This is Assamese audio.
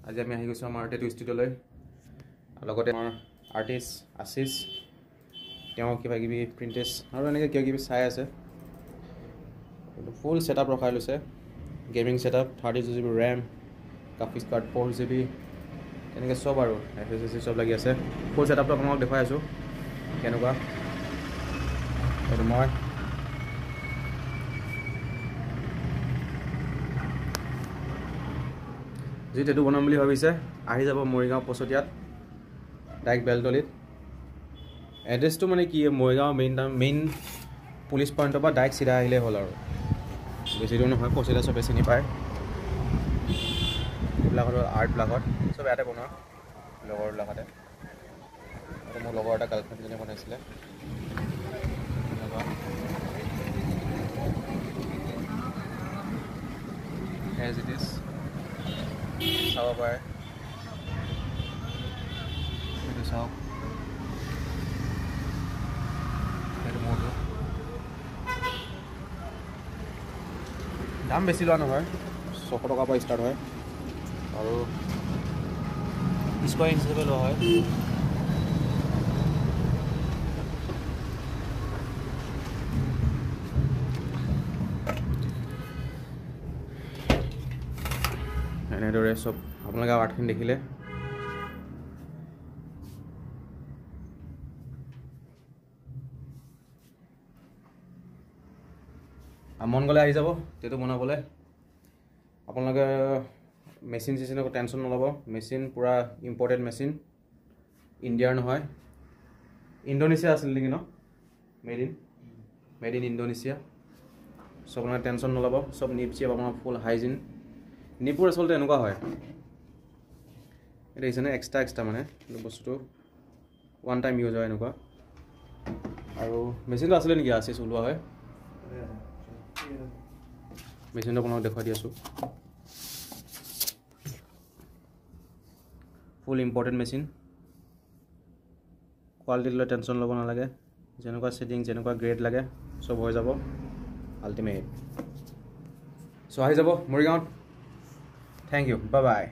আজি আমি আহি গৈছোঁ আমাৰ টেটু ষ্টুডিঅ'লৈ লগতে আমাৰ আৰ্টিষ্ট আশিষ তেওঁ কিবা কিবি প্ৰিণ্টেজ আৰু এনেকৈ কিবা কিবি চাই আছে ফুল ছেটআপ ৰখাই লৈছে gaming setup 32GB RAM graphics card 4GB এনেকৈ চব আৰু FSC চব লাগি আছে ফুল ছেটআপটো আপোনালোকক দেখুৱাই আছোঁ কেনেকুৱা এইটো মই যি টেটু বনাম বুলি ভাবিছে আহি যাব মৰিগাঁও পছতিয়াত ডাইৰেক্ট বেলতলিত এড্ৰেছটো মানে কি মৰিগাঁও মেইন পুলিচ পইণ্টৰ পৰা ডাইৰেক্ট চিধা আহিলে হ'ল আৰু বেছি দূৰ নহয় পছতিয়া চবে চিনি পায় এইবিলাকত আৰ্টবিলাকত চব ইয়াতে বনোৱা লগৰবিলাকতে আৰু মোৰ লগৰ এটা গাৰ্লফ্ৰেণ্ডজনীয়ে বনাইছিলে এজ ইট ইজ চাব পাৰে এইটো চাওক এইটো মোৰটো দাম বেছি লোৱা নহয় 600 টকাৰ পৰা ষ্টাৰ্ট হয় আৰু স্কোয়াৰ ইঞ্চ হিচাপে লোৱা হয় এনেদৰে চব আপোনালোকে আৰ্টখিনি দেখিলে মন গ'লে আহি যাব টেটু বনাবলৈ আপোনালোকে মেচিন চেচিনৰ টেনশ্যন নল'ব মেচিন পূৰা ইম্পৰ্টেণ্ট মেচিন ইণ্ডিয়াৰ নহয় ইণ্ডোনেছিয়া আছিল নেকি ন মেড ইন ইণ্ডোনেছিয়া চব আপোনালোকে টেনশ্যন নল'ব চব নিপ চিপ আপোনাৰ ফুল হাইজিন নিপুৰ আচলতে এনেকুৱা হয় এটা দেখিছেনে এক্সট্ৰা মানে বস্তুটো ওৱান টাইম ইউজ হয় এনেকুৱা আৰু মেচিনটো আছিলে নেকি আছিছ ওলোৱা হয় মেচিনটো আপোনাক দেখুৱাই দি আছোঁ ফুল ইম্পৰ্টেণ্ট মেচিন কোৱালিটি লৈ টেনশ্যন ল'ব নালাগে যেনেকুৱা ছেটিং যেনেকুৱা গ্ৰেড লাগে চব হৈ যাব আল্টিমেট চ' আহি যাব মৰিগাঁৱত থ্যাংক ইউ বাই বাই